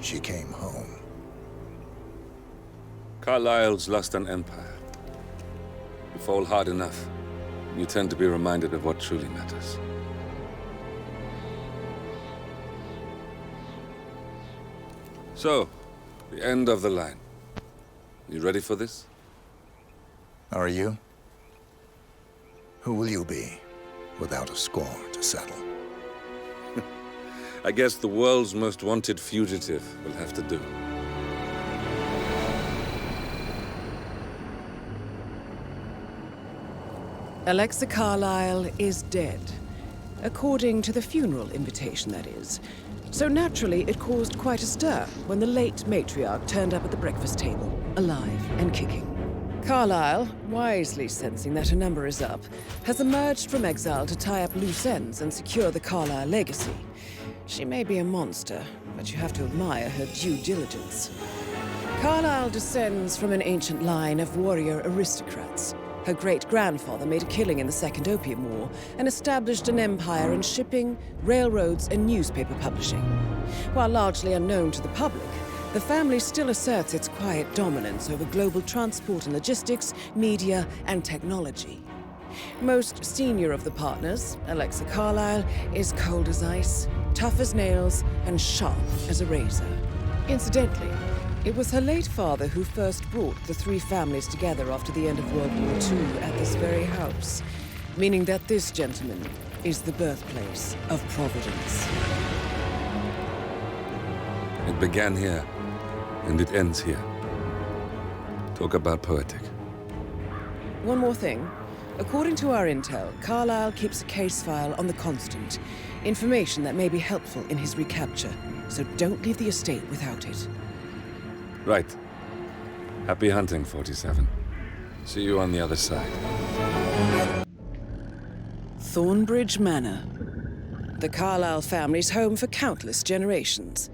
she came home. Carlyle's lost an empire. You fall hard enough, you tend to be reminded of what truly matters. So, the end of the line. You ready for this? Are you? Who will you be, without a score to settle? I guess the world's most wanted fugitive will have to do. Alexa Carlyle is dead. According to the funeral invitation, that is. So naturally, it caused quite a stir when the late matriarch turned up at the breakfast table, alive and kicking. Carlyle, wisely sensing that her number is up, has emerged from exile to tie up loose ends and secure the Carlyle legacy. She may be a monster, but you have to admire her due diligence. Carlyle descends from an ancient line of warrior aristocrats. Her great-grandfather made a killing in the Second Opium War and established an empire in shipping, railroads, and newspaper publishing. While largely unknown to the public, the family still asserts its quiet dominance over global transport and logistics, media, and technology. Most senior of the partners, Alexa Carlyle, is cold as ice, tough as nails, and sharp as a razor. Incidentally, it was her late father who first brought the three families together after the end of World War II at this very house, meaning that this gentleman is the birthplace of Providence. It began here, and it ends here. Talk about poetic. One more thing. According to our intel, Carlyle keeps a case file on the Constant, information that may be helpful in his recapture, so don't leave the estate without it. Right. Happy hunting, 47. See you on the other side. Thornbridge Manor. The Carlyle family's home for countless generations.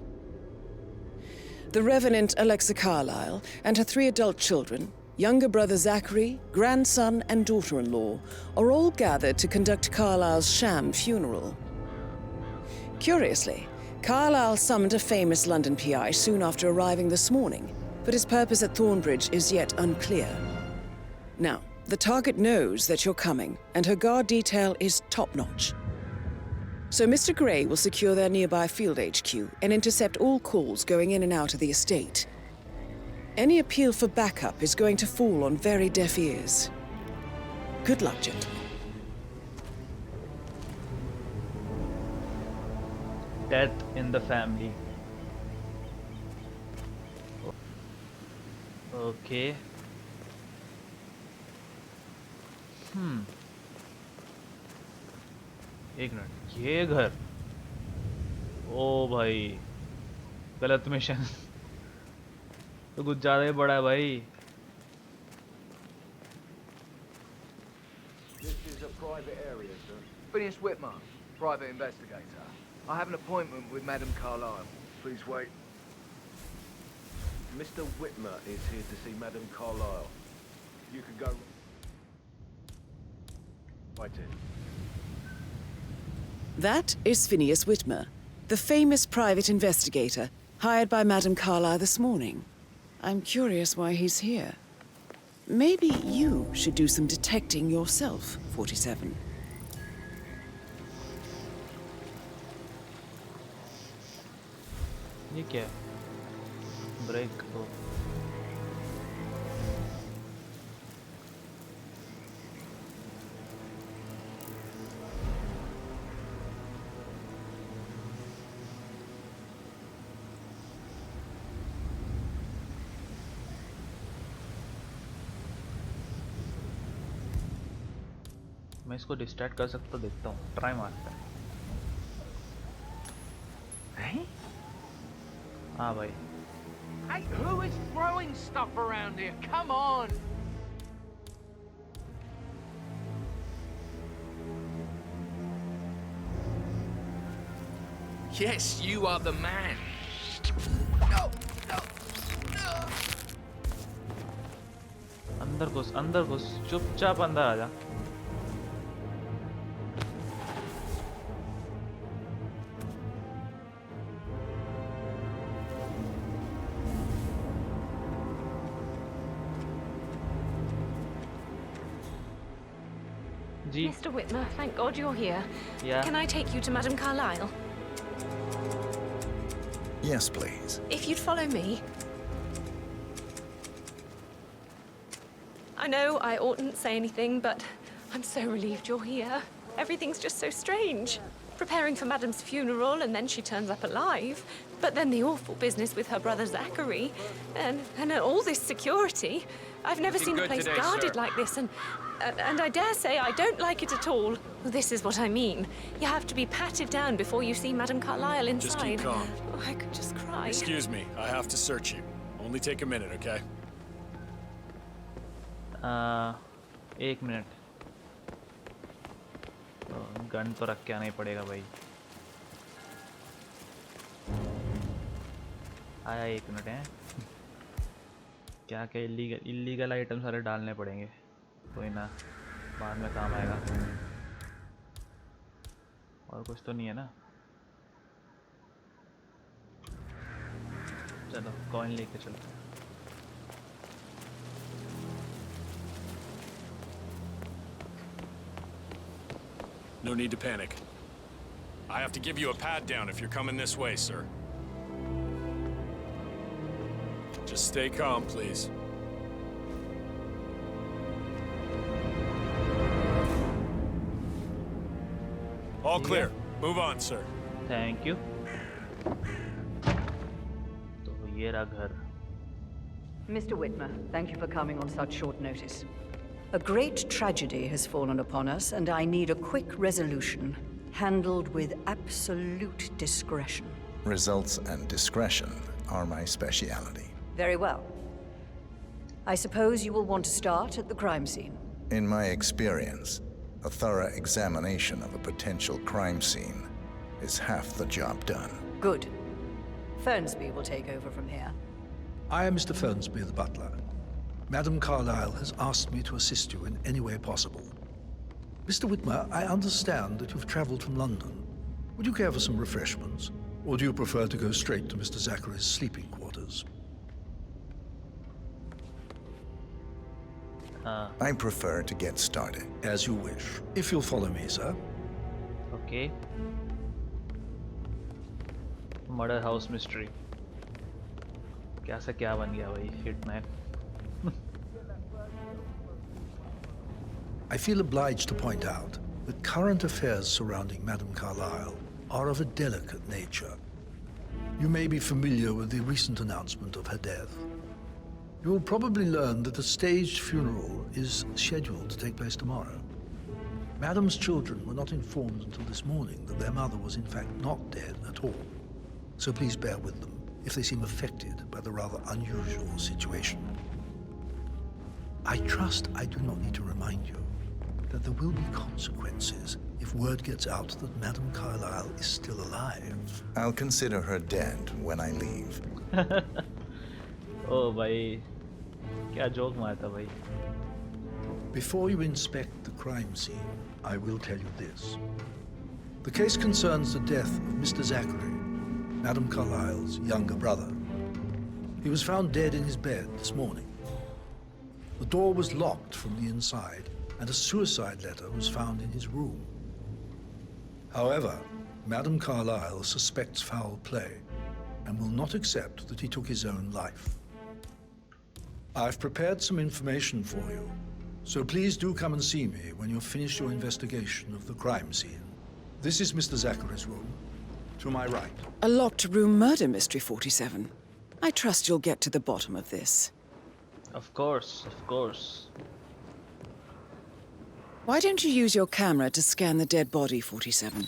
The Revenant Alexa Carlyle and her 3 adult children, younger brother Zachary, grandson, and daughter-in-law, are all gathered to conduct Carlyle's sham funeral. Curiously, Carlyle summoned a famous London PI soon after arriving this morning, but his purpose at Thornbridge is yet unclear. Now, the target knows that you're coming, and her guard detail is top-notch. So Mr. Gray will secure their nearby field HQ and intercept all calls going in and out of the estate. Any appeal for backup is going to fall on very deaf ears. Good luck, gentlemen. Death in the family. Okay. एक minute, ये घर, ओ भाई गलत mission तो कुछ ज्यादा ही बड़ा है भाई. This is a private area, sir. Phineas Whitmer, private investigator. I have an appointment with Madame Carlyle. Please wait. Mr. Whitmer is here to see Madame Carlyle. You can go. Right in. That is Phineas Whitmer, the famous private investigator hired by Madame Carlyle this morning. I'm curious why he's here. Maybe you should do some detecting yourself, 47. ये क्या है? Break. मैं इसको distract कर सकता हूँ, देखता हूँ, ट्राई मारता है. हाँ भाई. Hey, who is throwing stuff around here? Come on! Yes, you are the man. No, no, no. अंदर घुस, चुपचाप अंदर आ जा. जी Mr. Whitmer, thank God you're here. या Can I take you to Madame Carlyle? Yes, please. If you'd follow me. I know I oughtn't say anything, but I'm so relieved you're here. Everything's just so strange. Preparing for Madame's funeral, and then she turns up alive. But then the awful business with her brother Zachary, and all this security. I've never seen the place guarded like this, and I dare say I don't like it at all. Well, this is what I mean. You have to be patted down before you see Madame Carlyle inside. Just keep calm. Oh, I could just cry. Excuse me, I have to search you. Only take a minute, okay? 1 minute gun तो रख के आना ही पड़ेगा भाई आया 1 minute है क्या क्या इलीगल आइटम सारे डालने पड़ेंगे कोई ना बाद में काम आएगा और कुछ तो नहीं है ना चलो कॉइन लेके चलते हैं No need to panic. I have to give you a pat down if you're coming this way, sir. Just stay calm, please. All clear. Move on, sir. Thank you तो ये रहा घर Mr. Whitmer, thank you for coming on such short notice. A great tragedy has fallen upon us, and I need a quick resolution, handled with absolute discretion. Results and discretion are my speciality. Very well. I suppose you will want to start at the crime scene. In my experience, a thorough examination of a potential crime scene is half the job done. Good. Fernsby will take over from here. I am Mr. Fernsby, the butler. Madame Carlyle has asked me to assist you in any way possible. Mr. Whitmer, I understand that you've travelled from London. Would you care for some refreshments? Or do you prefer to go straight to Mr. Zachary's sleeping quarters? I prefer to get started. As you wish. If you'll follow me, sir. Okay murder house mystery क्या से क्या बन गया भाई hitman I feel obliged to point out that current affairs surrounding Madame Carlyle are of a delicate nature. You may be familiar with the recent announcement of her death. You will probably learn that a staged funeral is scheduled to take place tomorrow. Madame's children were not informed until this morning that their mother was in fact not dead at all. So please bear with them if they seem affected by the rather unusual situation. I trust I do not need to remind you that there will be consequences if word gets out that Madame Carlyle is still alive. I'll consider her dead when I leave. ओ भाई क्या joke मारता भाई Before you inspect the crime scene, I will tell you this. The case concerns the death of Mr. Zachary, Madame Carlyle's younger brother. He was found dead in his bed this morning. The door was locked from the inside, and a suicide letter was found in his room. However, Madame Carlyle suspects foul play and will not accept that he took his own life. I've prepared some information for you, so please do come and see me when you've finished your investigation of the crime scene. This is Mr. Zachary's room. To my right. A locked room murder mystery, 47. I trust you'll get to the bottom of this. Of course, of course. Why don't you use your camera to scan the dead body, 47?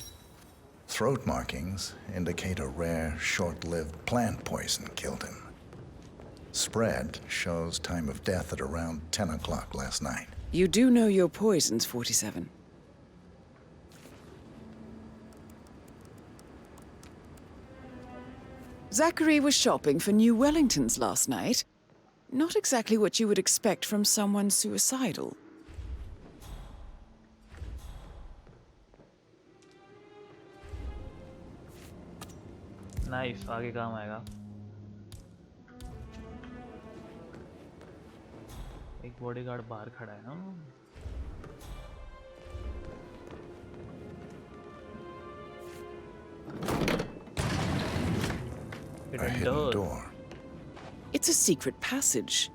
Throat markings indicate a rare, short-lived plant poison killed him. Spread shows time of death at around 10 o'clock last night. You do know your poisons, 47. Zachary was shopping for New Wellingtons last night. Not exactly what you would expect from someone suicidal. Knife आगे काम आएगा एक bodyguard बाहर खड़ा है ना a hidden door. It's a secret passage.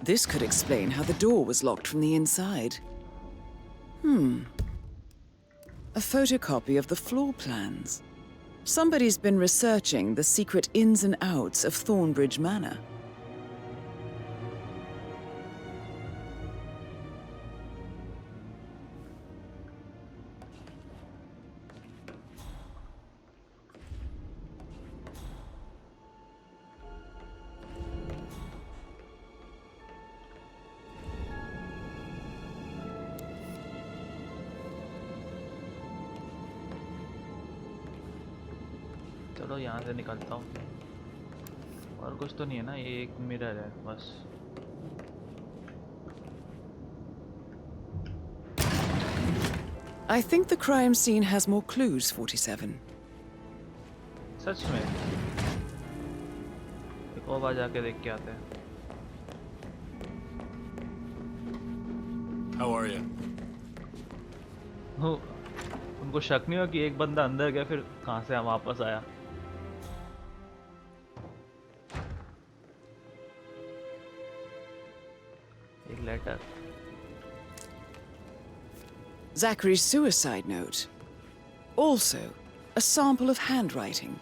This could explain how the door was locked from the inside. A photocopy of the floor plans. Somebody's been researching the secret ins and outs of Thornbridge Manor. चलो यहाँ से निकलता हूँ और कुछ तो नहीं है ना ये एक मिरर है बस I think the crime scene has more clues, 47. सच में एक और बार जाके देख के आते हैं How are you? उनको शक नहीं हुआ कि एक बंदा अंदर गया फिर कहाँ से वापस आया एक letter Zachary's suicide note. Also, a sample of handwriting.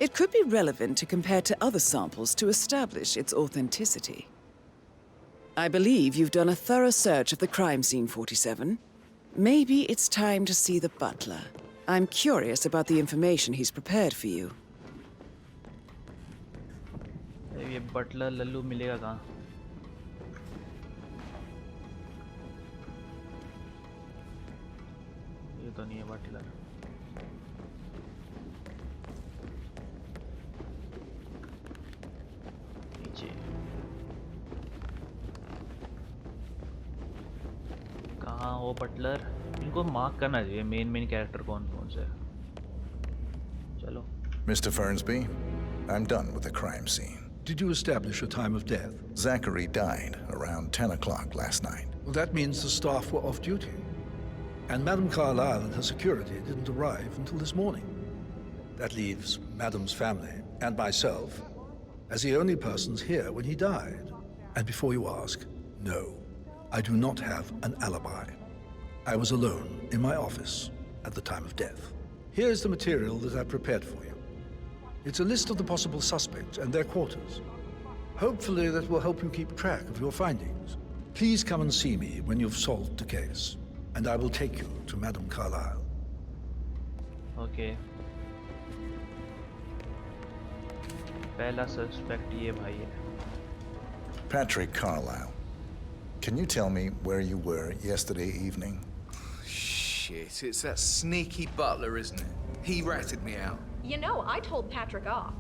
It could be relevant to compare to other samples to establish its authenticity. I believe you've done a thorough search of the crime scene, 47. Maybe it's time to see the butler. I'm curious about the information he's prepared for you. ये Buttler Lallu मिलेगा कहाँ ये तो नहीं है Buttler नीचे कहाँ वो बटलर इनको मार्क करना चाहिए मेन कैरेक्टर कौन कौन से चलो Mr. Fernsby, I'm done with the crime scene. Did you establish a time of death? Zachary died around 10 o'clock last night. Well, that means the staff were off duty. And Madame Carlyle and her security didn't arrive until this morning. That leaves Madame's family and myself as the only persons here when he died. And before you ask, no, I do not have an alibi. I was alone in my office at the time of death. Here's the material that I prepared for you. It's a list of the possible suspects and their quarters. Hopefully that will help you keep track of your findings. Please come and see me when you've solved the case, and I will take you to Madame Carlyle. Okay. पहला suspect ये भाई है. Patrick Carlyle, can you tell me where you were yesterday evening? Shit, it's that sneaky butler, isn't it? He ratted me out. You know, I told Patrick off.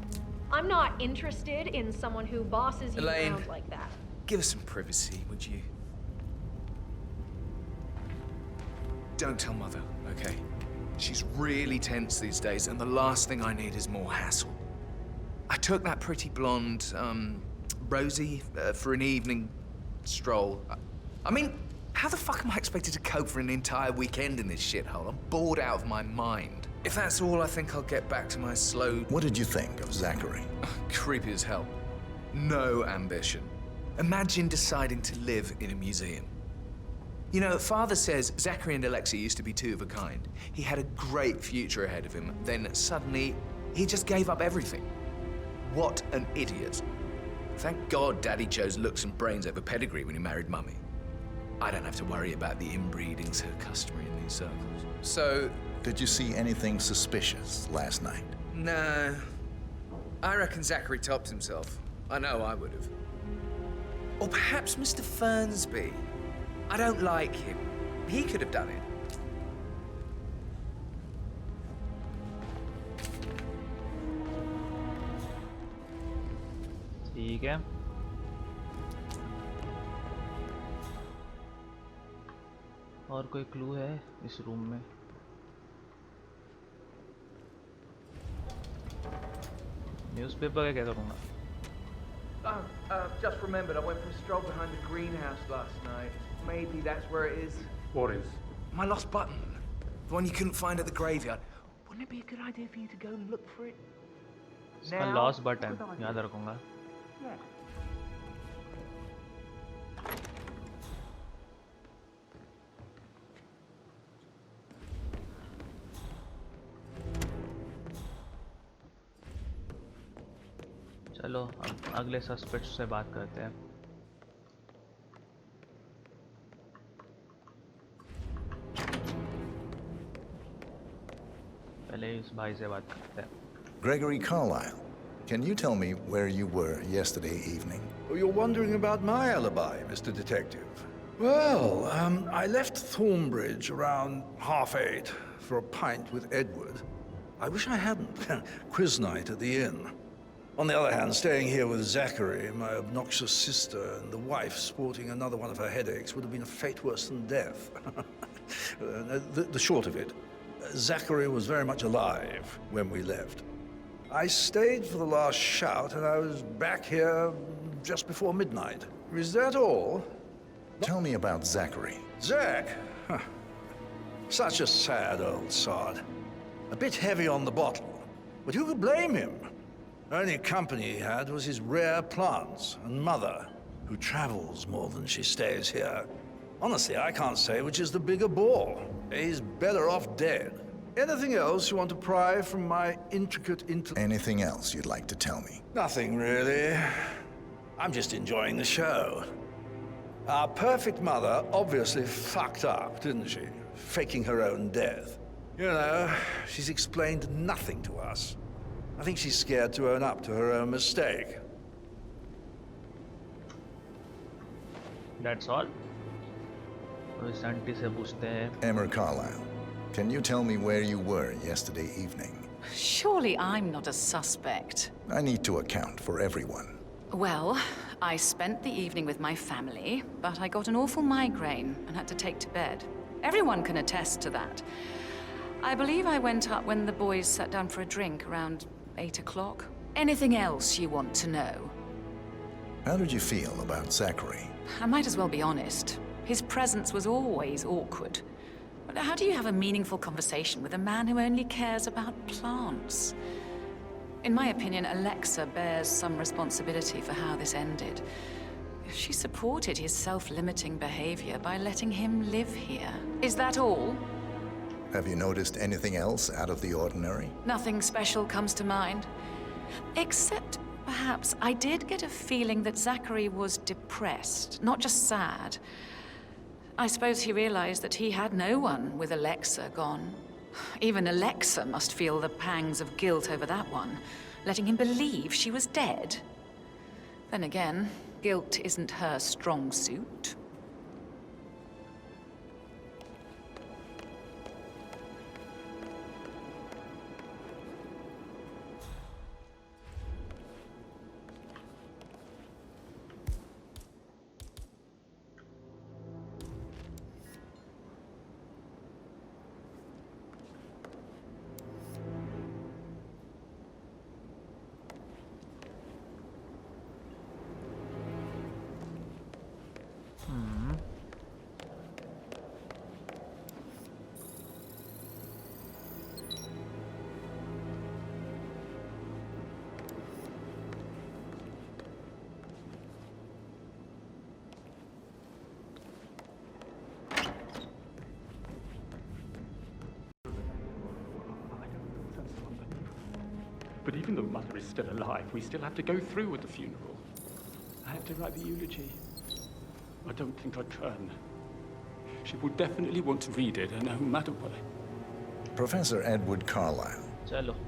I'm not interested in someone who bosses you Elaine, around like that. Give us some privacy, would you? Don't tell Mother, okay? She's really tense these days, and the last thing I need is more hassle. I took that pretty blonde, Rosie, for an evening stroll. I mean, how the fuck am I expected to cope for an entire weekend in this shithole? I'm bored out of my mind. If that's all, I think I'll get back to my slow... What did you think of Zachary? Creepy as hell. No ambition. Imagine deciding to live in a museum. You know, Father says Zachary and Alexei used to be two of a kind. He had a great future ahead of him. Then suddenly, he just gave up everything. What an idiot. Thank God Daddy chose looks and brains over pedigree when he married Mummy. I don't have to worry about the inbreeding so customary in these circles. So... Did you see anything suspicious last night? No. I reckon Zachary topped himself. I know I would have. Or perhaps Mr. Fernsby. I don't like him. He could have done it. ठीक है और कोई clue है इस room में newspaper का क्या करूँगा Just remembered, I went for a stroll behind the greenhouse last night. Maybe that's where it is. What is? My lost button. The one you couldn't find at the graveyard. Wouldn't it be a good idea for you to go and look for it? इसका loss button याद रखूंगा. चलो अब अगले suspect से बात करते हैं. पहले इस भाई से बात करते हैं. Gregory Carlyle, can you tell me where you were yesterday evening? Oh, you're wondering about my alibi, Mr. Detective. Well, I left Thornbridge around 8:30 for a pint with Edward. I wish I hadn't. Quiz night at the inn. On the other hand, staying here with Zachary, my obnoxious sister, and the wife sporting another one of her headaches would have been a fate worse than death. The short of it, Zachary was very much alive when we left. I stayed for the last shout, and I was back here just before midnight. Is that all? Tell me about Zachary. Zach? Huh. Such a sad old sod. A bit heavy on the bottle, but who could blame him? Only company he had was his rare plants and mother, who travels more than she stays here. Honestly, I can't say which is the bigger bore. He's better off dead. Anything else you want to pry from my intricate Anything else you'd like to tell me? Nothing, really. I'm just enjoying the show. Our perfect mother obviously fucked up, didn't she? Faking her own death. You know, she's explained nothing to us. I think she's scared to own up to her own mistake. That's all. तो इस aunty से पूछते हैं. Emma Carlyle, can you tell me where you were yesterday evening? Surely I'm not a suspect. I need to account for everyone. Well, I spent the evening with my family, but I got an awful migraine and had to take to bed. Everyone can attest to that. I believe I went up when the boys sat down for a drink around 8 o'clock. Anything else you want to know? How did you feel about Zachary? I might as well be honest. His presence was always awkward. But how do you have a meaningful conversation with a man who only cares about plants? In my opinion, Alexa bears some responsibility for how this ended. She supported his self-limiting behavior by letting him live here. Is that all? Have you noticed anything else out of the ordinary? Nothing special comes to mind. Except, perhaps, I did get a feeling that Zachary was depressed, not just sad. I suppose he realized that he had no one with Alexa gone. Even Alexa must feel the pangs of guilt over that one, letting him believe she was dead. Then again, guilt isn't her strong suit. But even though Mother is still alive, we still have to go through with the funeral. I have to write the eulogy. I don't think I can. She will definitely want to read it, no matter what. Professor Edward Carlyle,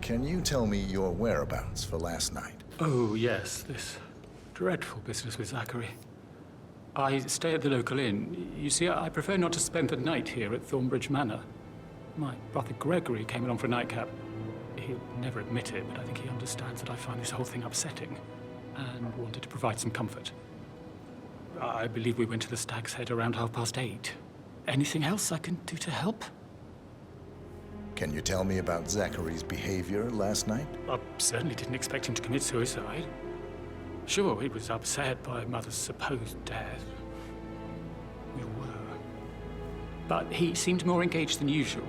can you tell me your whereabouts for last night? Oh, yes, this dreadful business with Zachary. I stay at the local inn. You see, I prefer not to spend the night here at Thornbridge Manor. My brother Gregory came along for a nightcap. He'll never admit it, but I think he understands that I find this whole thing upsetting and wanted to provide some comfort. I believe we went to the Stag's Head around 8:30. Anything else I can do to help? Can you tell me about Zachary's behavior last night? I certainly didn't expect him to commit suicide. Sure, he was upset by Mother's supposed death. We were. But he seemed more engaged than usual.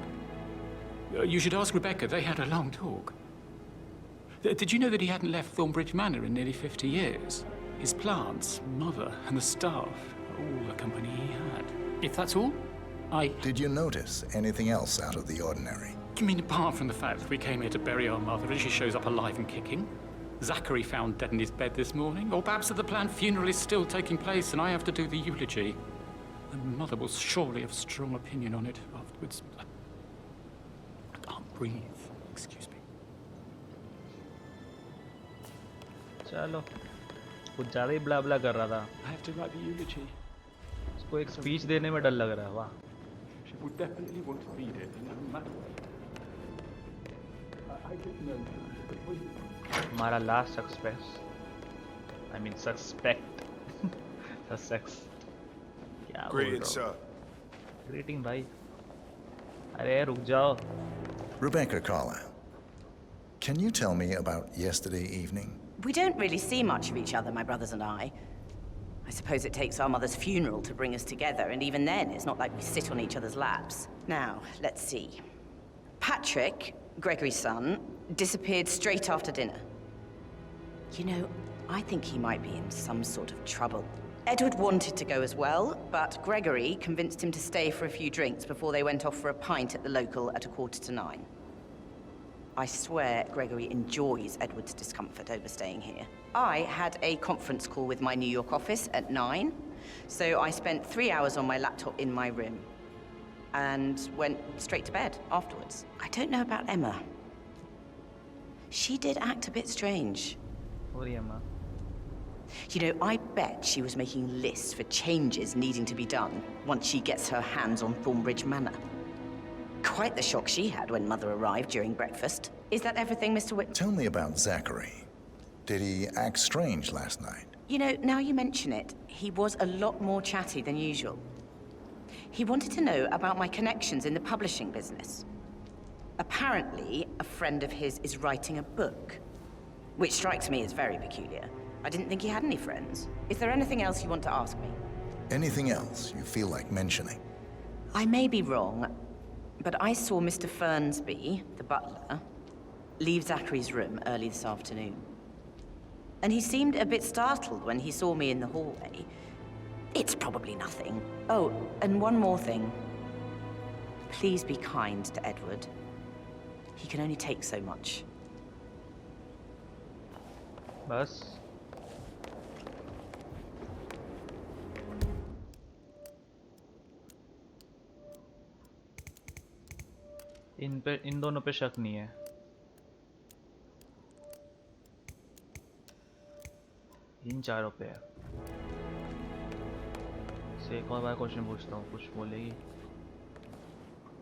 You should ask Rebecca. They had a long talk. Did you know that he hadn't left Thornbridge Manor in nearly 50 years? His plants, mother, and the staff, all the company he had. If that's all, Did you notice anything else out of the ordinary? You mean apart from the fact that we came here to bury our mother and she shows up alive and kicking? Zachary found dead in his bed this morning? Or perhaps that the planned funeral is still taking place and I have to do the eulogy? My mother will surely have strong opinion on it afterwards. I can't breathe. Excuse me. चलो कुछ ज़्यादा ही ब्ला ब्ला कर रहा था. I have to write the eulogy. उसको एक speech देने में डर लग रहा है. वाह. She would definitely want to read it, no matter what. I didn't know that we... हमारा लास्ट सस्पेक्ट सस्पेक्ट क्या बोल रहा हूँ? ग्रीटिंग भाई. अरे रुक जाओ. Rebecca Carlyle, can you tell me about yesterday evening? We don't really see much of each other, my brothers and I. I suppose it takes our mother's funeral to bring us together, and even then, it's not like we sit on each other's laps. Now, let's see. Patrick, Gregory's son, disappeared straight after dinner. You know, I think he might be in some sort of trouble. Edward wanted to go as well, but Gregory convinced him to stay for a few drinks before they went off for a pint at the local at 8:45. I swear Gregory enjoys Edward's discomfort over staying here. I had a conference call with my New York office at 9, so I spent 3 hours on my laptop in my room and went straight to bed afterwards. I don't know about Emma. She did act a bit strange. Emma. You know, I bet she was making lists for changes needing to be done once she gets her hands on Thornbridge Manor. Quite the shock she had when Mother arrived during breakfast. Is that everything, Mr. Whitman? Tell me about Zachary. Did he act strange last night? You know, now you mention it, he was a lot more chatty than usual. He wanted to know about my connections in the publishing business. Apparently, a friend of his is writing a book, which strikes me as very peculiar. I didn't think he had any friends. Is there anything else you want to ask me? Anything else you feel like mentioning? I may be wrong, but I saw Mr. Fernsby, the butler, leave Zachary's room early this afternoon. And he seemed a bit startled when he saw me in the hallway. It's probably nothing. Oh, and one more thing. Please be kind to Edward. He can only take so much. बस इन दोनों पे शक नहीं है. इन चारों पे है. से एक और बार क्वेश्चन पूछता हूँ, कुछ बोलेगी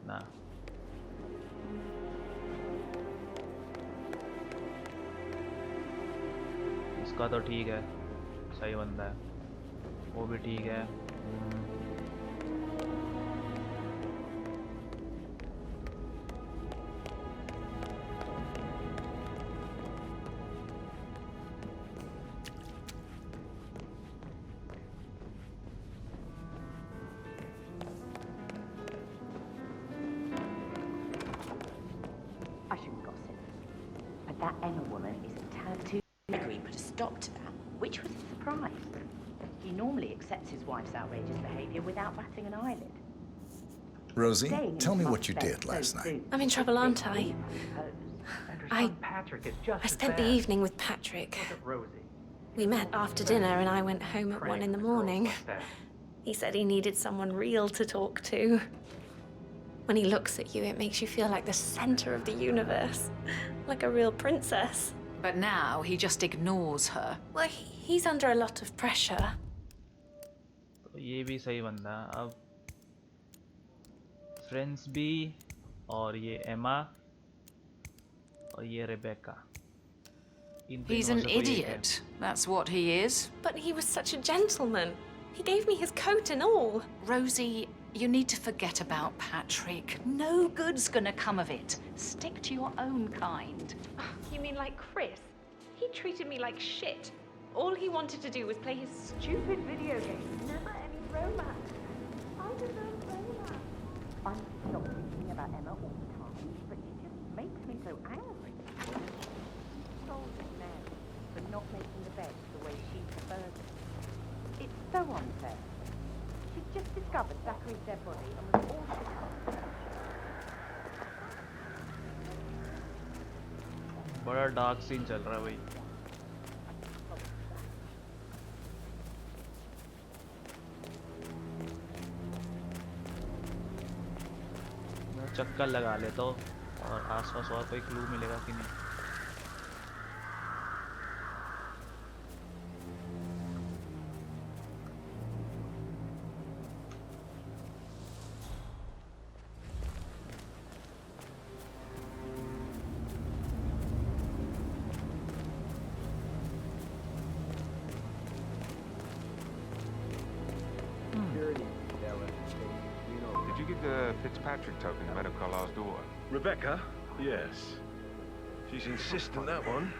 ना? इसका तो ठीक है, सही बंदा है. वो भी ठीक है. I shouldn't gossip, but that Emma woman is a tad too... Gregory put a stop to that, which was a surprise. He normally accepts his wife's outrageous behavior without batting an eyelid. Rosie, tell me what you did last night. I'm in trouble, aren't I? I spent the evening with Patrick. We met after dinner and I went home at 1 in the morning. He said he needed someone real to talk to. When he looks at you, it makes you feel like the center of the universe. Like a real princess. But now he just ignores her. Well, he's under a lot of pressure. तो ये भी सही बंदा. अब friends भी और ये एमा और ये Rebecca. He's an idiot. That's what he is. But he was such a gentleman. He gave me his coat and all. Rosie, you need to forget about Patrick. No good's gonna come of it. Stick to your own kind. You mean like Chris? He treated me like shit. All he wanted to do was play his stupid video games. Never any romance. I deserve romance. I'm not thinking about Emma all the time, but she just makes me so angry. Oh, Zachary's dead body and was all shit. बड़ा dark scene चल रहा है भाई. मैं चक्कर लगा लेता हूँ और आसपास और कोई क्लू मिलेगा कि नहीं. Did you get the Fitzpatrick token to Madame Carlisle's daughter? Rebecca? Yes. She's insistent, that one.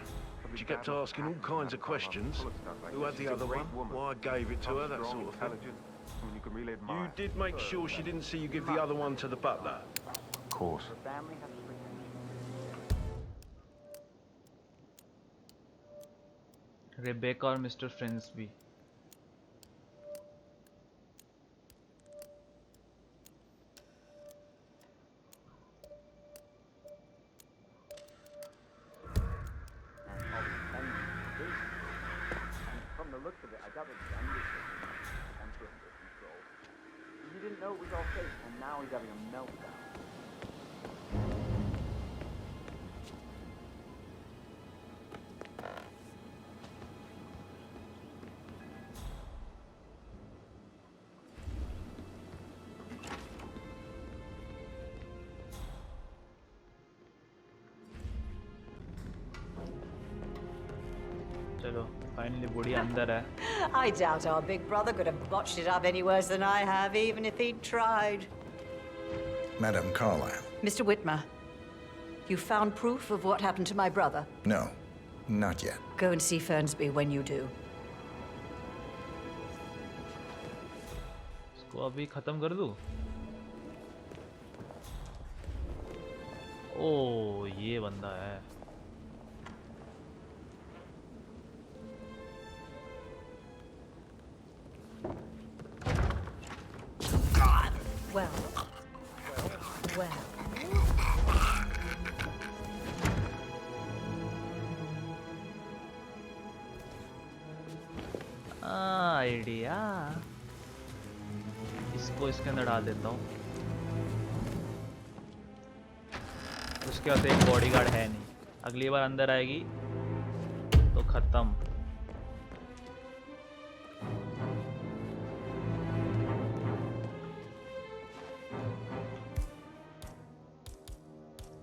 She kept asking all kinds of questions. Who had the other one? Why I gave it to her, that sort of thing. You did make sure she didn't see you give the other one to the butler? Of course. Rebecca और mister friends भी. From the looks of it, I gathered the onto under control. He didn't know it was all fake, and now he's having a meltdown. चलो finally बूढ़ी अंदर है. I doubt our big brother could have botched it up any worse than I have, even if he'd tried. Madame Carlyle. Mr. Whitmer, you found proof of what happened to my brother? No, not yet. Go and see Fernsby when you do. इसको अभी खत्म कर दूँ. ओ ये बंदा है. Well. Idea. इसको इसके अंदर डाल देता हूँ. उसके बाद एक बॉडीगार्ड है नहीं. अगली बार अंदर आएगी तो खत्म.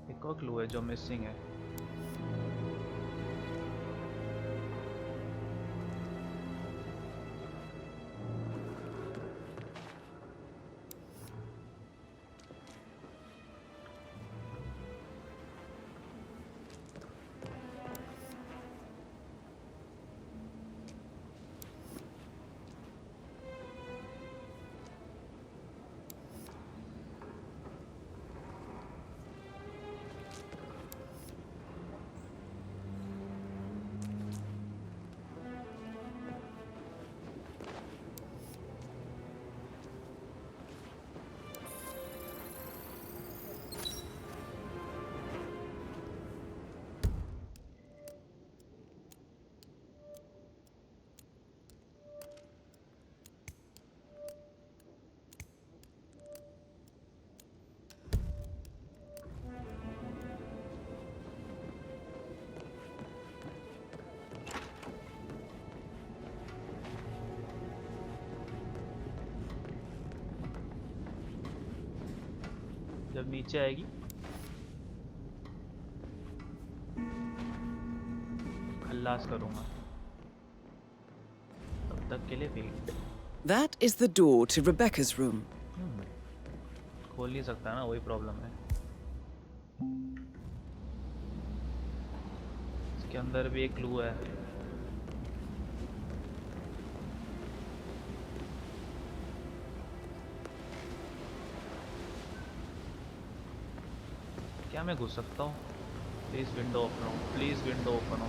एक और क्लू है जो मिसिंग है. जब नीचे आएगी खल्लास करूंगा. तब तक के लिए wait. That is the door to Rebecca's room. खोल नहीं सकता ना, वही प्रॉब्लम है. इसके अंदर भी एक क्लू है. क्या मैं घुस सकता हूँ? प्लीज विंडो ओपन हो. प्लीज विंडो ओपन हो.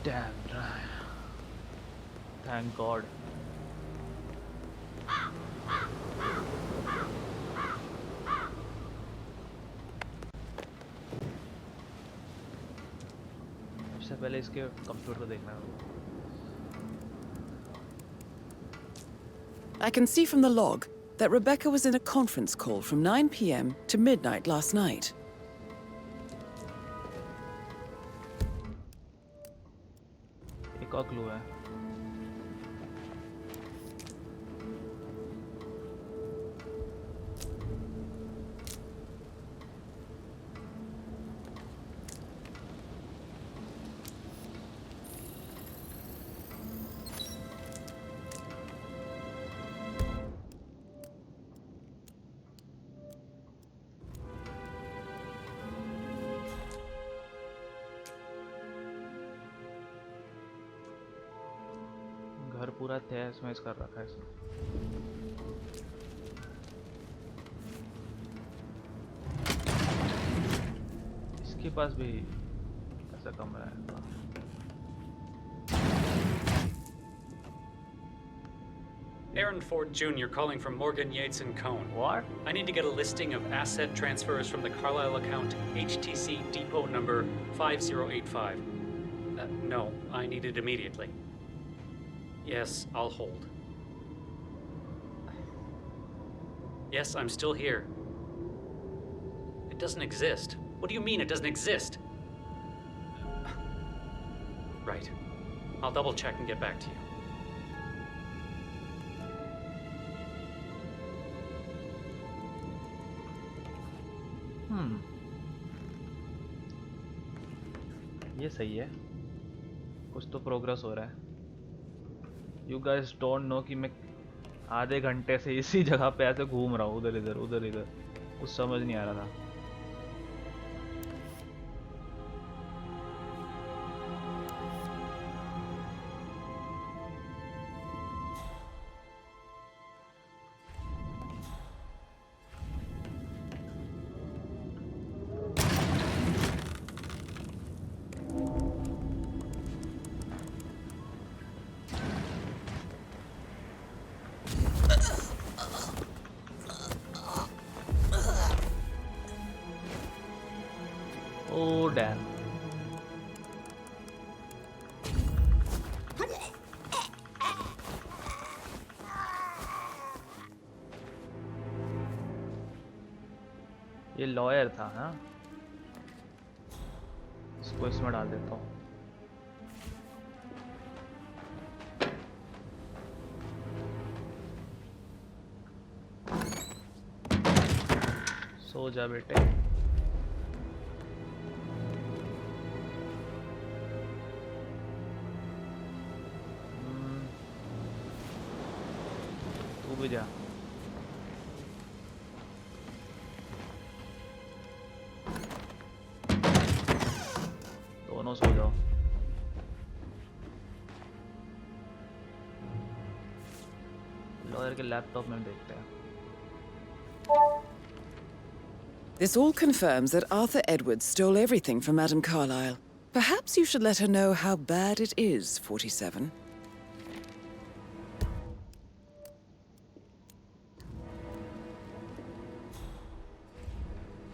डैम. Thank God. अच्छा पहले इसके कंप्यूटर देखना होगा। I can see from the log that Rebecca was in a conference call from 9 p.m. to midnight last night. एक और क्लू है। घर पूरा तहस महस कर रखा है इसने। इसके पास भी ऐसा कमरा है। Aaron Ford Jr. calling from Morgan, Yates & Cohn. What? I need to get a listing of asset transfers from the Carlisle account HTC depot number 5085. No, I need it immediately. Yes, I'll hold. Yes, I'm still here. It doesn't exist. What do you mean it doesn't exist? Right. I'll double check and get back to you. ये सही है, कुछ तो progress हो रहा है। You guys don't know कि मैं आधे घंटे से इसी जगह पे ऐसे घूम रहा हूँ, उधर इधर, कुछ समझ नहीं आ रहा था। Oh damn. ये लॉयर था ना, इसको इसमें डाल देता हूँ। सो जा बेटे। तू भी जा। दोनों सो जाओ। लॉयर के लैपटॉप में देखते हैं। This all confirms that Arthur Edwards stole everything from Madame Carlisle. Perhaps you should let her know how bad it is, 47.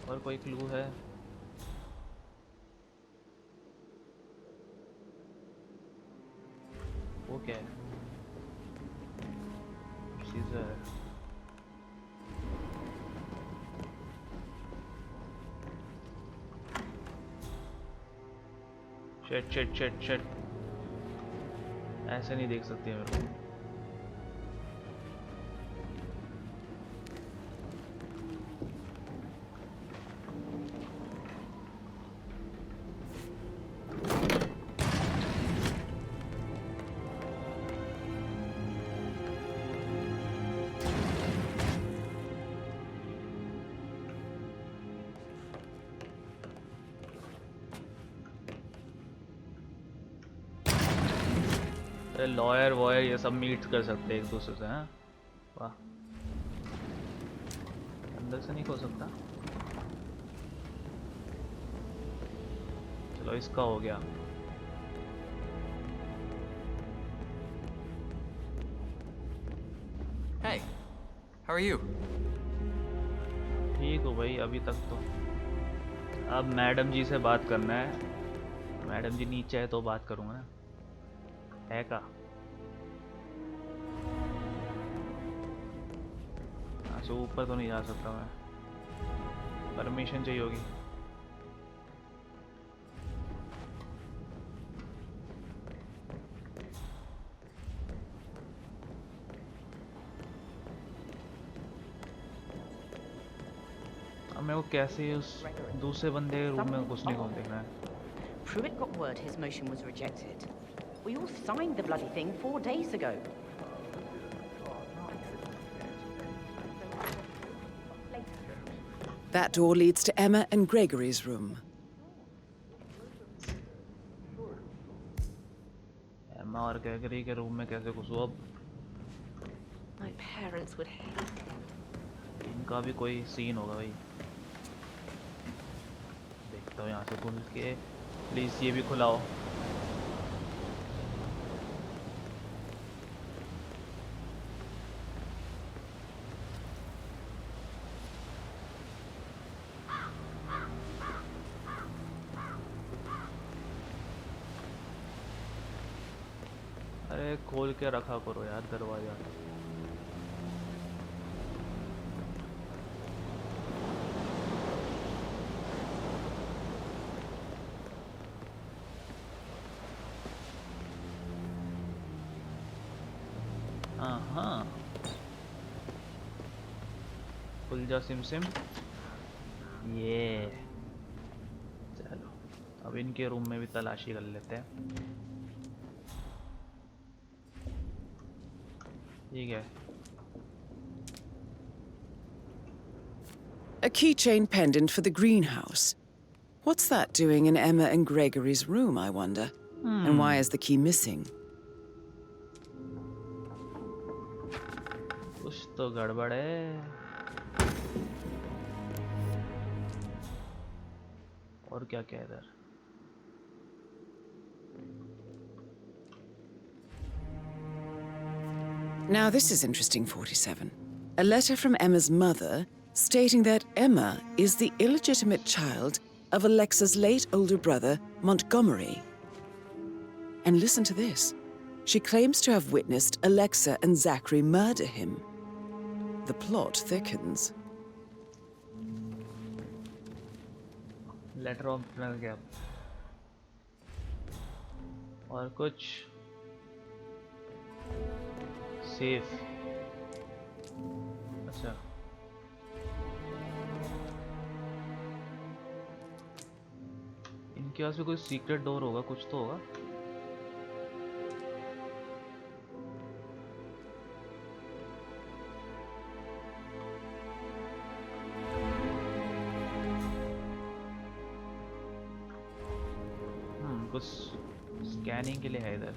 और कोई क्लू है? वो क्या है? सीजर। शिट। ऐसे नहीं देख सकती मेरे को। लॉयर वॉयर ये सब मीट कर सकते हैं एक दूसरे से। हैं वाह, अंदर से नहीं हो सकता। चलो इसका हो गया। Hey, how are you? ठीक हो भाई, अभी तक तो। अब मैडम जी से बात करना है। मैडम जी नीचे है तो बात करूंगा ना, है का? अच्छा ऊपर तो नहीं जा सकता मैं, परमिशन चाहिए होगी। अब मेरे को कैसे उस दूसरे बंदे के रूम में घुसने को देखना है? Pruitt got word his motion was rejected. We all signed the bloody thing 4 days ago. That door leads to Emma and Gregory's room. Emma और ग्रेगरी के रूम में कैसे घुसूं अब? My parents would hate it. इनका भी कोई scene होगा भाई। देखता हूँ यहाँ से खुल के, प्लीज ये भी खुलाओ। अरे खोल के रखा करो यार दरवाजा। हाँ खुल जा सिम सिम। ये चलो अब इनके रूम में भी तलाशी कर लेते हैं। ठीक है। A keychain pendant for the greenhouse. What's that doing in Emma and Gregory's room, I wonder? And why is the key missing? कुछ तो गड़बड़ है। और क्या क्या इधर? Now this is interesting, 47. A letter from Emma's mother stating that Emma is the illegitimate child of Alexa's late older brother, Montgomery. And listen to this. She claims to have witnessed Alexa and Zachary murder him. The plot thickens. Letter of मिल गया। और कुछ safe. अच्छा इनके पास भी कोई secret door होगा, कुछ तो होगा। कुछ स्कैनिंग के लिए है इधर।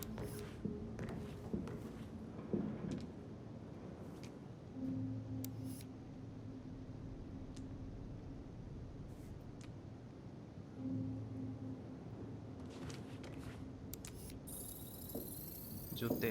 जूते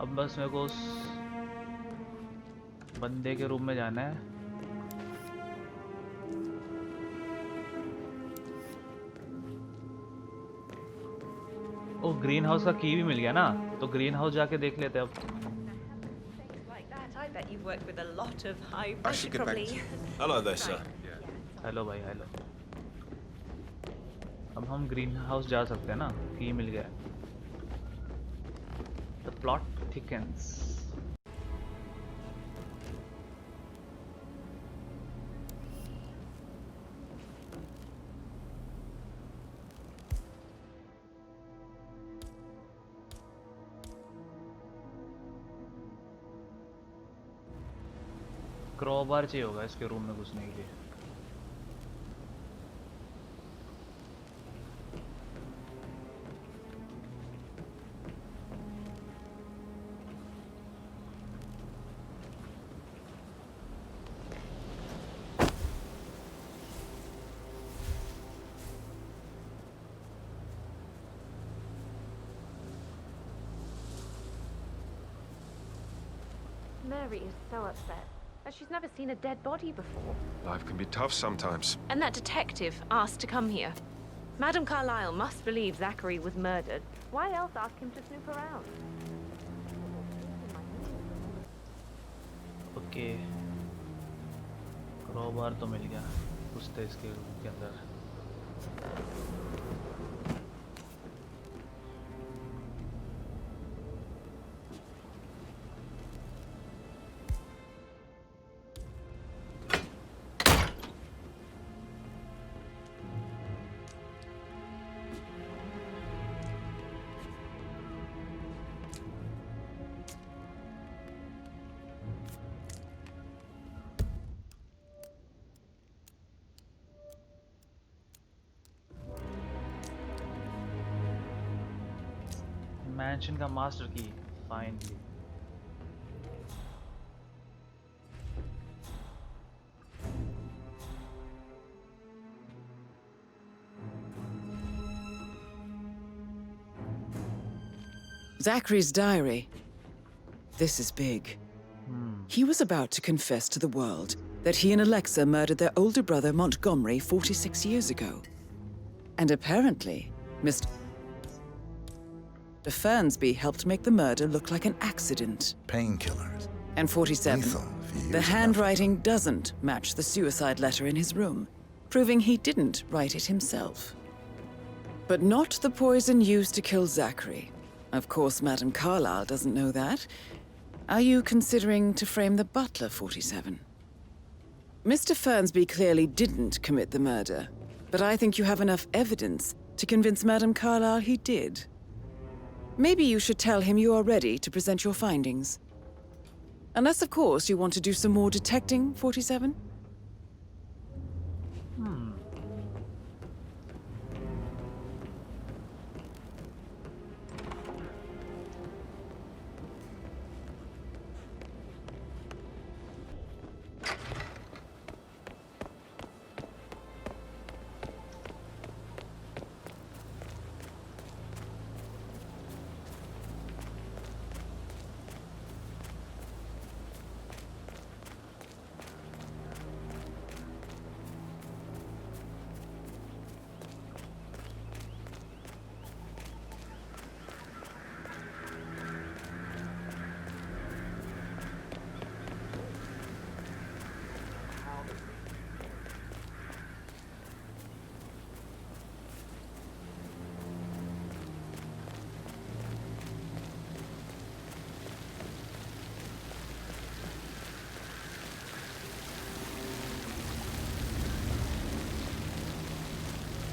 अब बस मेरे को उस बंदे के रूम में जाना है। ओ ग्रीन हाउस का की भी मिल गया ना, तो ग्रीन हाउस जाके देख लेते हैं अब। I bet you've worked with a lot of high I pressure should get back probably. to... Hello there, sir. Hello भाई हेलो। अब हम ग्रीन हाउस जा सकते हैं ना, की मिल गया। The plot thickens. क्रॉबार चाहिए होगा इसके रूम में घुसने के लिए। Mary is so upset. As she's never seen a dead body before. Life can be tough sometimes. And that detective asked to come here. Madame Carlyle must believe Zachary was murdered. Why else ask him to snoop around? Okay. crowbar तो मिल गया कुछ तो इसके room के अंदर mansion का master key finally Zachary's diary. This is big. He was about to confess to the world that he and Alexa murdered their older brother Montgomery 46 years ago. And apparently, Mr. Fernsby helped make the murder look like an accident. Painkillers. And 47. Lethal if you use The enough. handwriting doesn't match the suicide letter in his room, proving he didn't write it himself. But not the poison used to kill Zachary. Of course, Madame Carlyle doesn't know that. Are you considering to frame the butler, 47? Mr. Fernsby clearly didn't commit the murder, but I think you have enough evidence to convince Madame Carlyle he did. Maybe you should tell him you are ready to present your findings. Unless, of course, you want to do some more detecting, 47?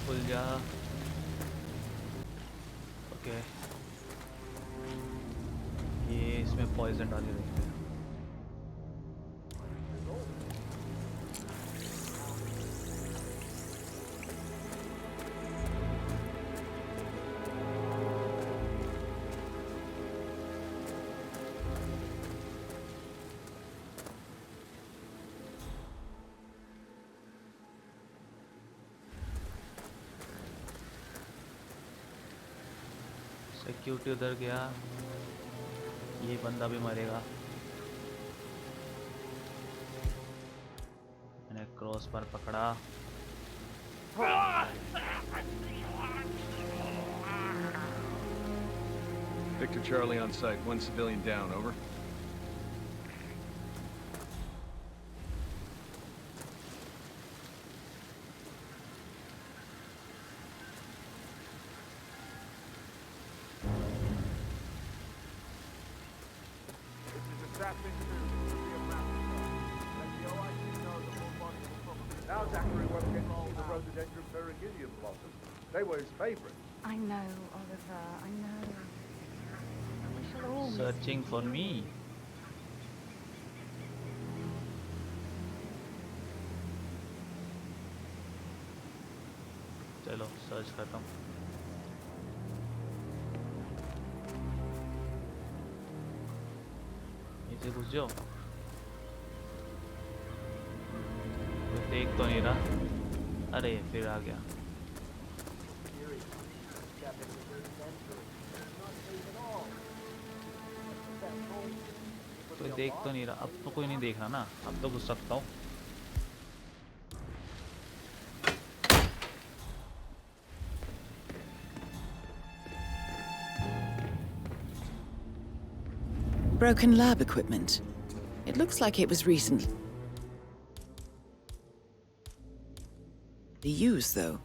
खुल जा okay ये इसमें poison डाल के देखते हैं security उधर गया ये बंदा भी मरेगा मैंने क्रॉस पर पकड़ा Victor Charlie on site. One civilian down, over. Now Zachary won't get to see the rhododendron periginium blossom. They were his favourite. I know, Oliver, I know. We shall all miss searching for me चलो search करता हूँ नीचे घुस जाओ कोई देख तो नहीं रहा अरे फिर आ गया कोई देख तो नहीं रहा, अब तो कोई नहीं देख रहा ना, अब तो घुस सकता हूँ। Broken lab equipment. It looks like it was recently used, though.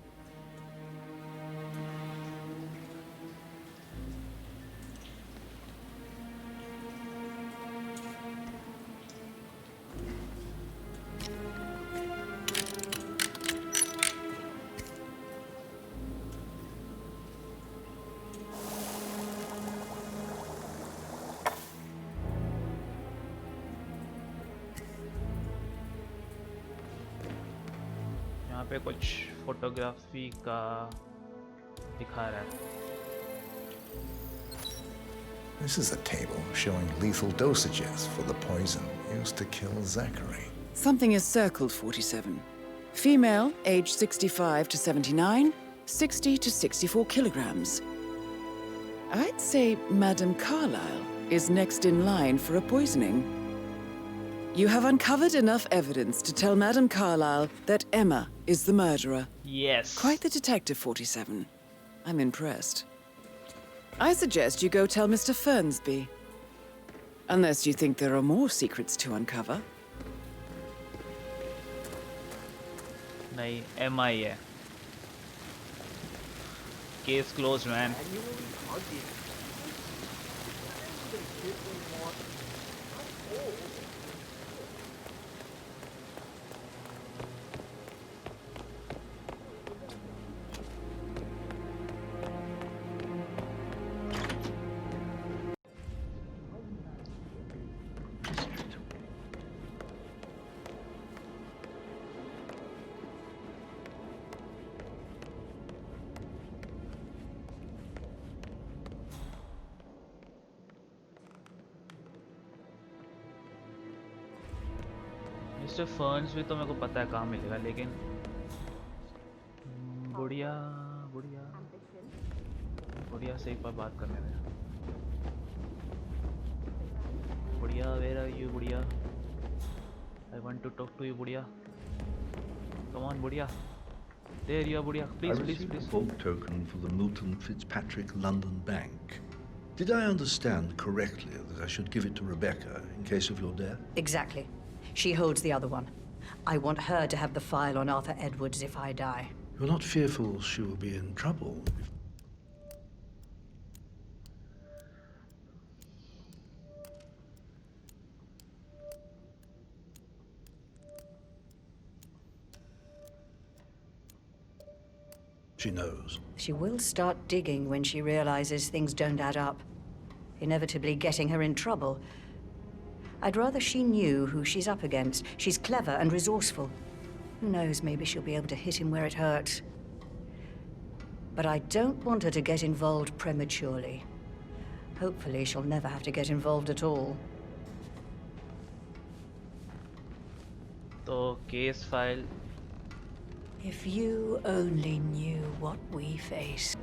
यहाँ पे कुछ फोटोग्राफी का दिखा रहा है। This is a table showing lethal dosages for the poison used to kill Zachary. Something is circled 47. Female, age 65 to 79, 60 to 64 kilograms. I'd say Madame Carlyle is next in line for a poisoning. You have uncovered enough evidence to tell Madame Carlyle that Emma is the murderer. Yes. Quite the detective, 47. I'm impressed. I suggest you go tell Mr. Fernsby. Unless you think there are more secrets to uncover. नहीं, Emma ही है. Case closed, man. Mister ferns भी तो मेरे को पता है कहाँ मिलेगा, लेकिन बुढ़िया बुढ़िया बुढ़िया से एक बार बात करने दे। बुढ़िया, where are you बुढ़िया? I want to talk to you बुढ़िया. Come on बुढ़िया. There you are बुढ़िया. Please, I please, received please. a bulk token for the Milton Fitzpatrick London Bank. Did I understand correctly that I should give it to Rebecca in case of your death? Exactly. She holds the other one. I want her to have the file on Arthur Edwards if I die. You're not fearful she will be in trouble? She knows. She will start digging when she realizes things don't add up, inevitably getting her in trouble. I'd rather she knew who she's up against. She's clever and resourceful. Who knows, maybe she'll be able to hit him where it hurts. But I don't want her to get involved prematurely. Hopefully she'll never have to get involved at all. तो case file. If you only knew what we face.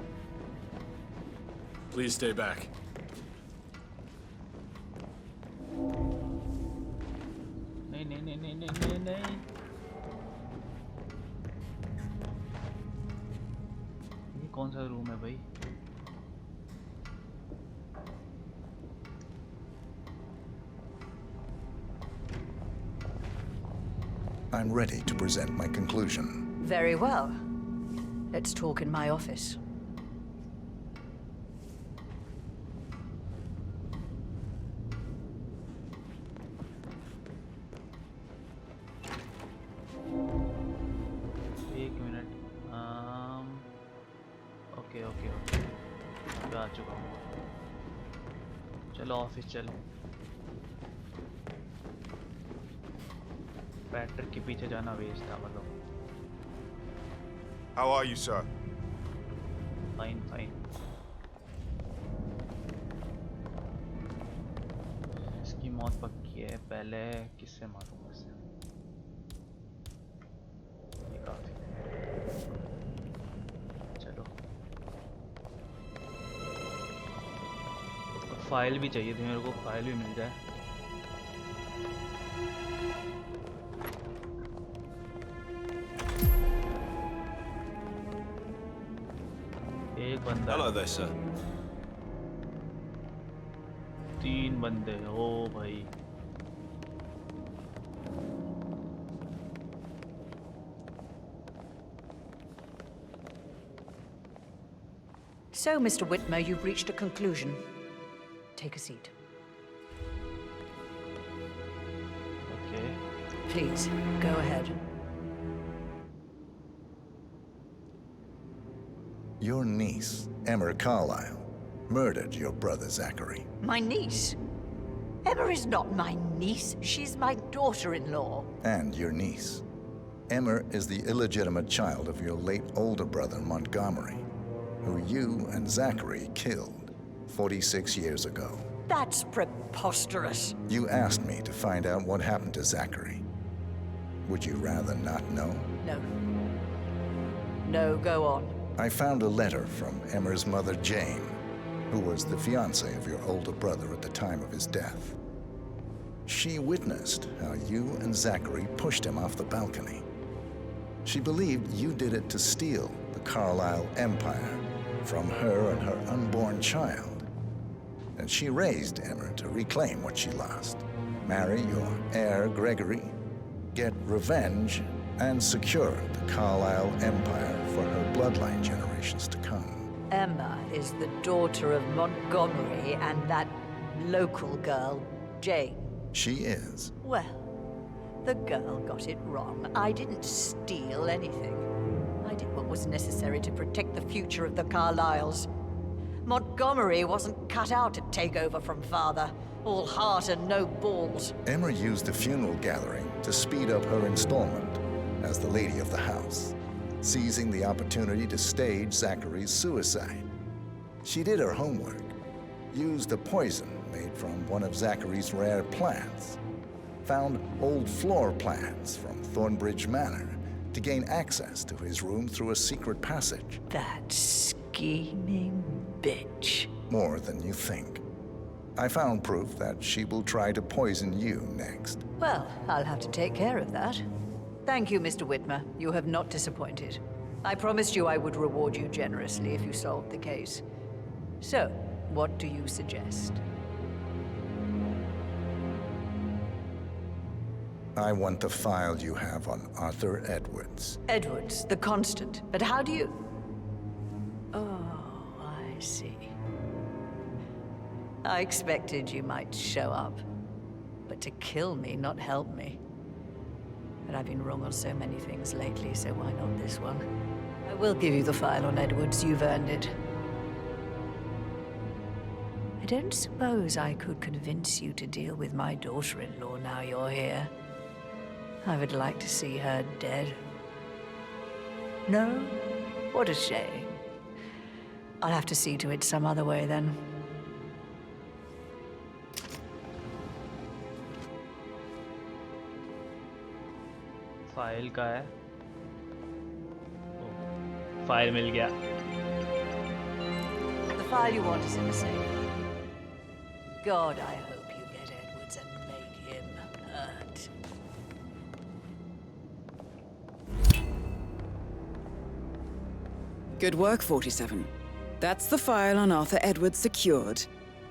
Please stay back. नहीं नहीं नहीं नहीं नहीं नहीं नहीं. ये कौन सा रूम है भाई? I'm ready to present my conclusion. Very well. Let's talk in my office. एक मिनट. Okay okay okay. मैं आ चुका हूँ. चलो ऑफिस चलो. पैट्रिक के पीछे जाना वेस्ट था मतलब. How are you, sir? Fine fine. इसकी मौत पक्की है. पहले किससे मारूंगा इसे? ये काफी है. चलो. फाइल भी चाहिए थी मेरे को. फाइल भी मिल जाए. एक बंदा Hello there, sir. 3 बंदे ओ भाई So, Mr. Whitmer, you've reached a conclusion. Take a seat. Okay. Please, go ahead. Your niece, Emma Carlyle, murdered your brother Zachary. My niece? Emma is not my niece. She's my daughter-in-law. And your niece. Emma is the illegitimate child of your late older brother Montgomery, who you and Zachary killed 46 years ago. That's preposterous. You asked me to find out what happened to Zachary. Would you rather not know? No. No, go on. I found a letter from Emma's mother, Jane, who was the fiancée of your older brother at the time of his death. She witnessed how you and Zachary pushed him off the balcony. She believed you did it to steal the Carlyle empire from her and her unborn child. And she raised Emma to reclaim what she lost, marry your heir, Gregory, get revenge, and secure the Carlyle empire for her bloodline generations to come. Emma is the daughter of Montgomery and that local girl, Jane. She is. Well, the girl got it wrong. I didn't steal anything. I did what was necessary to protect the future of the Carlyles. Montgomery wasn't cut out to take over from father. All heart and no balls. Emma used the funeral gathering to speed up her installment as the lady of the house, seizing the opportunity to stage Zachary's suicide. She did her homework, used a poison made from one of Zachary's rare plants, found old floor plans from Thornbridge Manor to gain access to his room through a secret passage. That scheming bitch. More than you think. I found proof that she will try to poison you next. Well, I'll have to take care of that. Thank you, Mr. Whitmer. You have not disappointed. I promised you I would reward you generously if you solved the case. So, what do you suggest? I want the file you have on Arthur Edwards. Edwards, the constant. But how do you... Oh, I see. I expected you might show up. But to kill me, not help me. But I've been wrong on so many things lately, so why not this one? I will give you the file on Edwards. You've earned it. I don't suppose I could convince you to deal with my daughter-in-law now you're here. I would like to see her dead. No? What a shame. I'll have to see to it some other way then. File का है file मिल गया The file you want is in the safe. God, I hope you get Edwards and make him hurt. Good work, 47. That's the file on Arthur Edwards secured.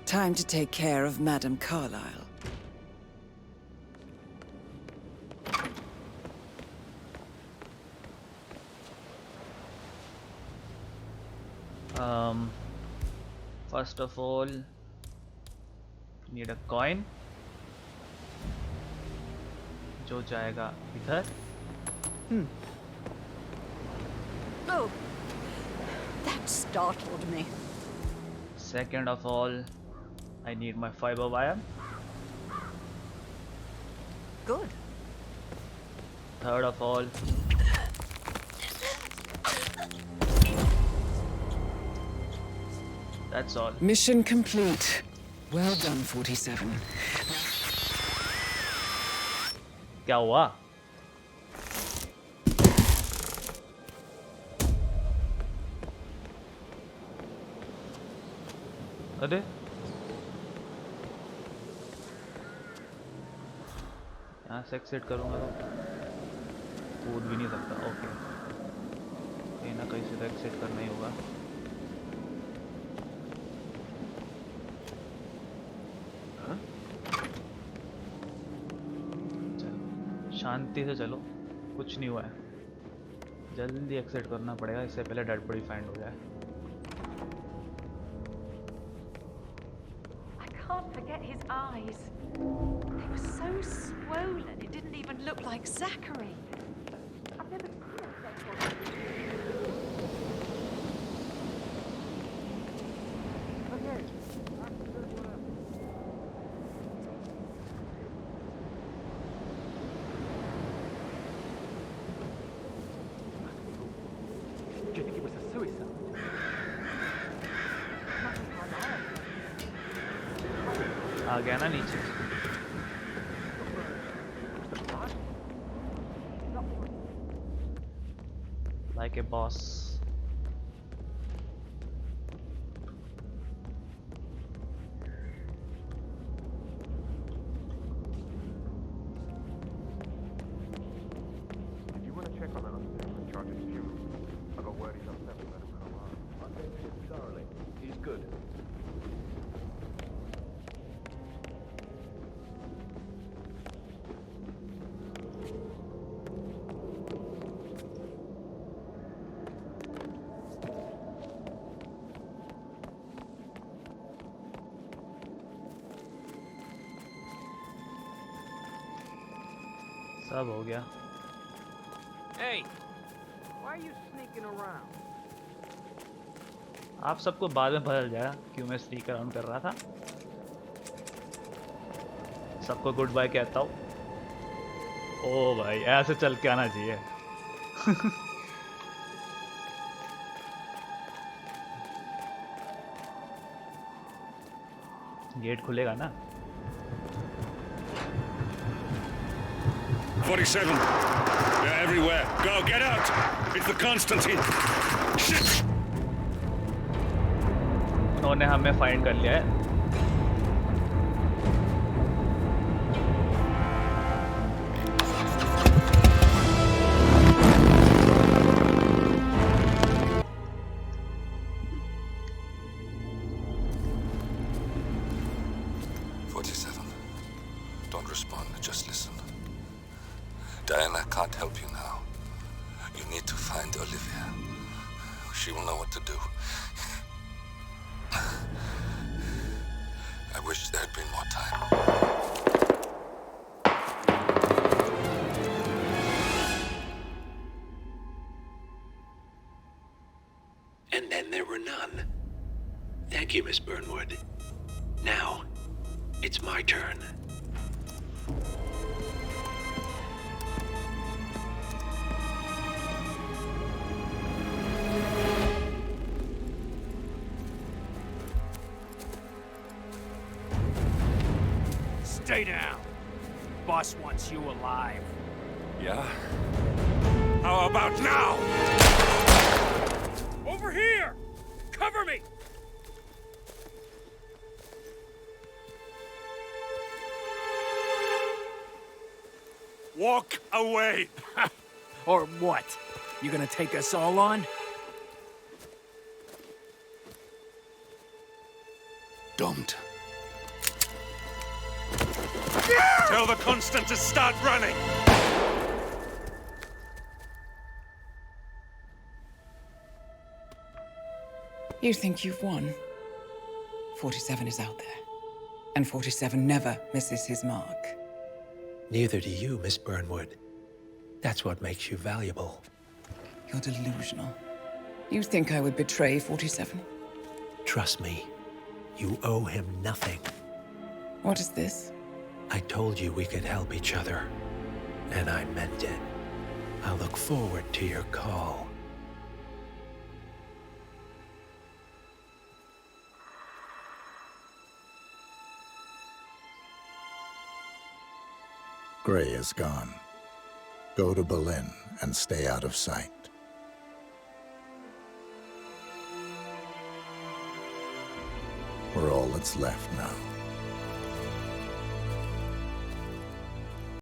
Time to take care of Madame Carlyle. First of all, need a coin. जो जाएगा इधर. Oh, that startled me. Second of all, I need my fiber wire. Good. Third of all, that's all. Mission complete. Well done, 47. क्या हुआ? अरे यहाँ से exit करूँगा तो कूद भी नहीं सकता. ओके, कहीं ना कहीं से तो एक्सिट करना ही होगा. शांति से चलो, कुछ नहीं हुआ है। जल्दी एक्सिट करना पड़ेगा इससे पहले डेड बॉडी फाइंड हो जाए। I can't forget his eyes. They were so swollen, it didn't even look like Zachary. I've never seen a dead body. Do you think it was a suicide? आ गया ना नीचे। Like a boss. If you want to check on that upstairs in charge of his funeral, I got word he's upset with Madam Carlyle. I think him thoroughly. He's good. सब हो गया। Hey, why are you sneaking around? आप सबको बाद में पता चल जाएगा क्यों मैं स्नीक अराउंड कर रहा था। सबको गुड बाय कहता हूँ। ओ भाई ऐसे चल के आना चाहिए। गेट खुलेगा ना? 47. They're everywhere. Go, get out! It's the Constantine. Shit! उन्होंने हमें फाइंड कर लिया है। Don't respond, just listen. Diana can't help you now. You need to find Olivia. She will know what to do. I wish there had been more time. And then there were none. Thank you, Miss Burnwood. Now, it's my turn. Stay down. Boss wants you alive. Yeah? How about now? Over here! Cover me! Walk away! Or what? You gonna take us all on? Don't. Tell the Constant to start running! You think you've won? 47 is out there. And 47 never misses his mark. Neither do you, Miss Burnwood. That's what makes you valuable. You're delusional. You think I would betray 47? Trust me, you owe him nothing. What is this? I told you we could help each other, and I meant it. I'll look forward to your call. Gray is gone. Go to Berlin and stay out of sight. We're all that's left now.